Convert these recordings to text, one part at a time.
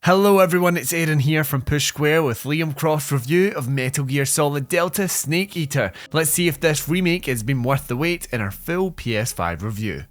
Hello everyone, it's Aaron here from Push Square with Liam Croft's review of Metal Gear Solid Delta Snake Eater. Let's see if this remake has been worth the wait in our full PS5 review.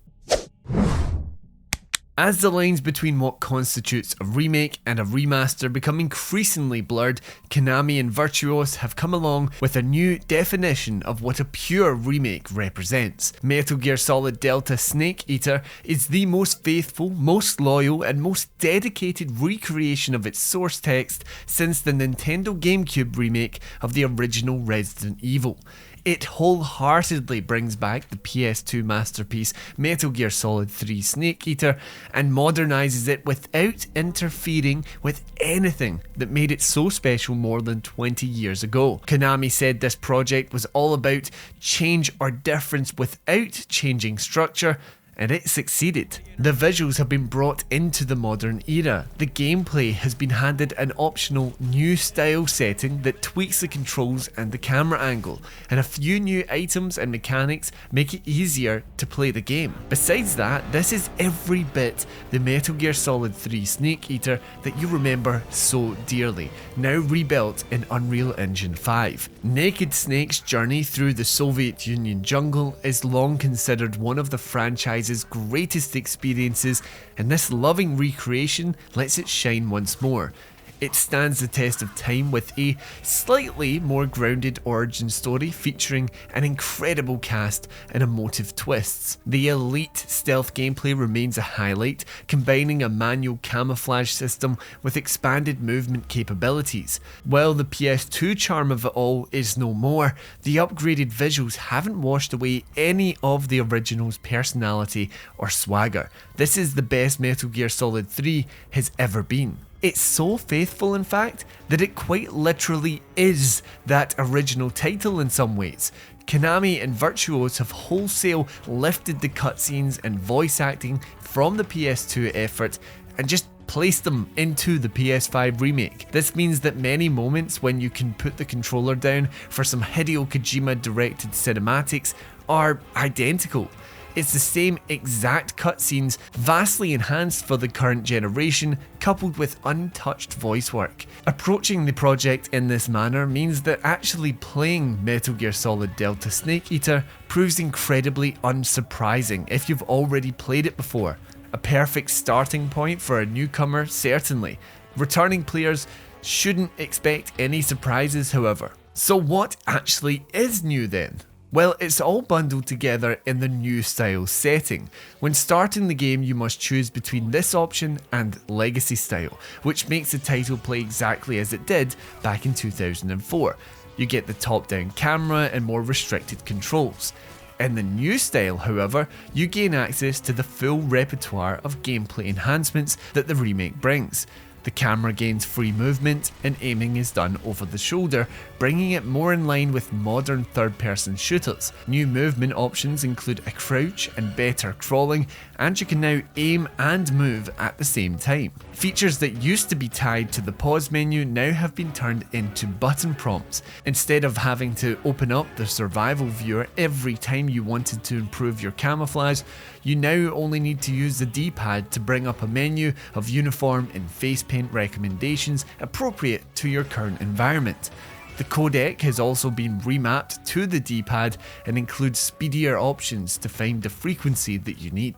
As the lines between what constitutes a remake and a remaster become increasingly blurred, Konami and Virtuos have come along with a new definition of what a pure remake represents. Metal Gear Solid Delta Snake Eater is the most faithful, most loyal, and most dedicated recreation of its source text since the Nintendo GameCube remake of the original Resident Evil. It wholeheartedly brings back the PS2 masterpiece Metal Gear Solid 3 Snake Eater and modernises it without interfering with anything that made it so special more than 20 years ago. Konami said this project was all about change or difference without changing structure, and it succeeded. The visuals have been brought into the modern era. The gameplay has been handed an optional new style setting that tweaks the controls and the camera angle, and a few new items and mechanics make it easier to play the game. Besides that, this is every bit the Metal Gear Solid 3 Snake Eater that you remember so dearly, now rebuilt in Unreal Engine 5. Naked Snake's journey through the Soviet Union jungle is long considered one of the franchise's greatest experiences, and this loving recreation lets it shine once more. It stands the test of time with a slightly more grounded origin story featuring an incredible cast and emotive twists. The elite stealth gameplay remains a highlight, combining a manual camouflage system with expanded movement capabilities. While the PS2 charm of it all is no more, the upgraded visuals haven't washed away any of the original's personality or swagger. This is the best Metal Gear Solid 3 has ever been. It's so faithful, in fact, that it quite literally is that original title in some ways. Konami and Virtuos have wholesale lifted the cutscenes and voice acting from the PS2 effort and just placed them into the PS5 remake. This means that many moments when you can put the controller down for some Hideo Kojima directed cinematics are identical. It's the same exact cutscenes, vastly enhanced for the current generation, coupled with untouched voice work. Approaching the project in this manner means that actually playing Metal Gear Solid Delta Snake Eater proves incredibly unsurprising if you've already played it before. A perfect starting point for a newcomer, certainly. Returning players shouldn't expect any surprises, however. So what actually is new then? Well, it's all bundled together in the new style setting. When starting the game, you must choose between this option and Legacy style, which makes the title play exactly as it did back in 2004. You get the top-down camera and more restricted controls. In the new style, however, you gain access to the full repertoire of gameplay enhancements that the remake brings. The camera gains free movement and aiming is done over the shoulder, bringing it more in line with modern third-person shooters. New movement options include a crouch and better crawling, and you can now aim and move at the same time. Features that used to be tied to the pause menu now have been turned into button prompts. Instead of having to open up the survival viewer every time you wanted to improve your camouflage, you now only need to use the D-pad to bring up a menu of uniform and face paint recommendations appropriate to your current environment. The codec has also been remapped to the D-pad and includes speedier options to find the frequency that you need.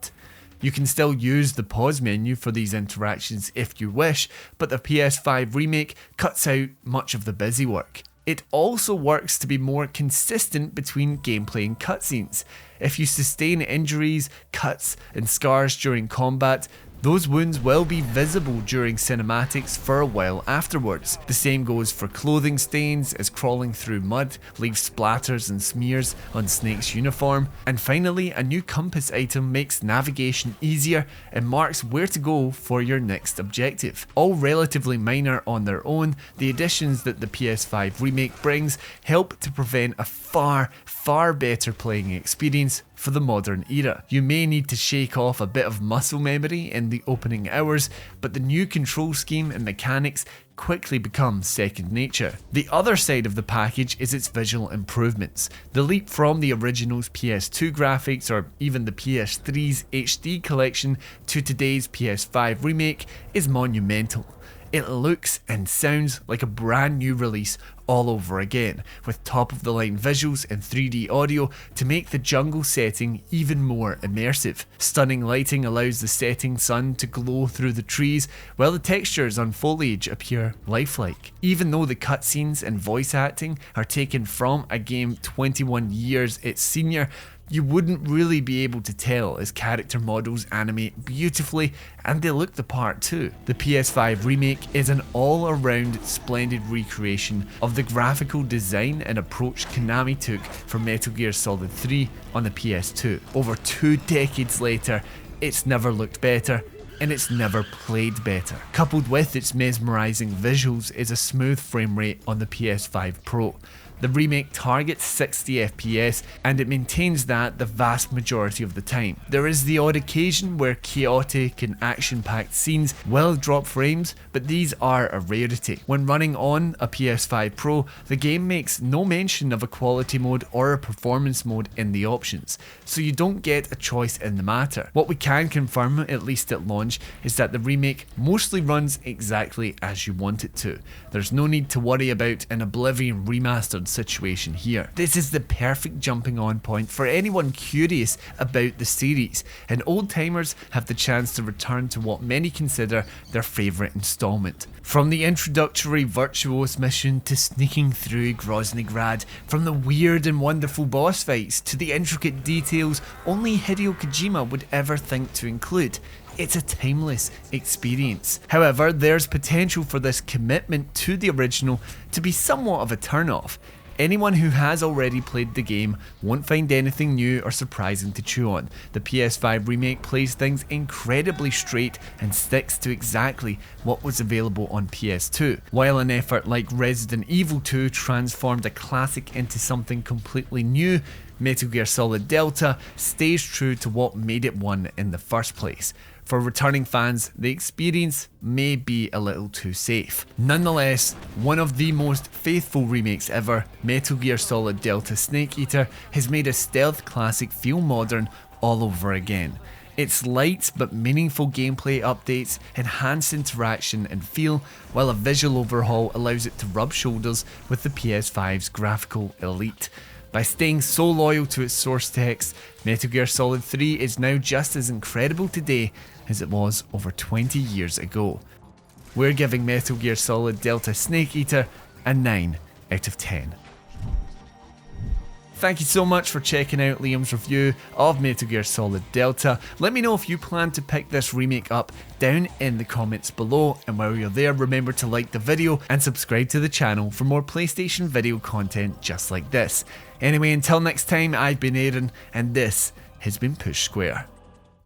You can still use the pause menu for these interactions if you wish, but the PS5 remake cuts out much of the busy work. It also works to be more consistent between gameplay and cutscenes. If you sustain injuries, cuts, and scars during combat, those wounds will be visible during cinematics for a while afterwards. The same goes for clothing stains, as crawling through mud leaves splatters and smears on Snake's uniform. And finally, a new compass item makes navigation easier and marks where to go for your next objective. All relatively minor on their own, the additions that the PS5 remake brings help to prevent a far better playing experience for the modern era. You may need to shake off a bit of muscle memory in the opening hours, but the new control scheme and mechanics quickly become second nature. The other side of the package is its visual improvements. The leap from the original's PS2 graphics or even the PS3's HD collection to today's PS5 remake is monumental. It looks and sounds like a brand new release all over again, with top of the line visuals and 3D audio to make the jungle setting even more immersive. Stunning lighting allows the setting sun to glow through the trees, while the textures on foliage appear lifelike. Even though the cutscenes and voice acting are taken from a game 21 years its senior, you wouldn't really be able to tell as character models animate beautifully and they look the part too. The PS5 remake is an all-around splendid recreation of the graphical design and approach Konami took for Metal Gear Solid 3 on the PS2. Over 2 decades later, it's never looked better, and it's never played better. Coupled with its mesmerising visuals is a smooth frame rate on the PS5 Pro. The remake targets 60 FPS and it maintains that the vast majority of the time. There is the odd occasion where chaotic and action-packed scenes will drop frames, but these are a rarity. When running on a PS5 Pro, the game makes no mention of a quality mode or a performance mode in the options, so you don't get a choice in the matter. What we can confirm, at least at launch, is that the remake mostly runs exactly as you want it to. There's no need to worry about an Oblivion remastered situation here. This is the perfect jumping on point for anyone curious about the series, and old timers have the chance to return to what many consider their favourite installment. From the introductory Virtuos mission to sneaking through Grozny Grad, from the weird and wonderful boss fights to the intricate details only Hideo Kojima would ever think to include. It's a timeless experience. However, there's potential for this commitment to the original to be somewhat of a turn-off. Anyone who has already played the game won't find anything new or surprising to chew on. The PS5 remake plays things incredibly straight and sticks to exactly what was available on PS2. While an effort like Resident Evil 2 transformed a classic into something completely new, Metal Gear Solid Delta stays true to what made it one in the first place. For returning fans, the experience may be a little too safe. Nonetheless, one of the most faithful remakes ever, Metal Gear Solid Delta Snake Eater, has made a stealth classic feel modern all over again. Its light but meaningful gameplay updates enhance interaction and feel, while a visual overhaul allows it to rub shoulders with the PS5's graphical elite. By staying so loyal to its source text, Metal Gear Solid 3 is now just as incredible today as it was over 20 years ago. We're giving Metal Gear Solid Delta Snake Eater a 9 out of 10. Thank you so much for checking out Liam's review of Metal Gear Solid Delta. Let me know if you plan to pick this remake up down in the comments below, and while you're there, remember to like the video and subscribe to the channel for more PlayStation video content just like this. Anyway, until next time, I've been Aaron, and this has been Push Square.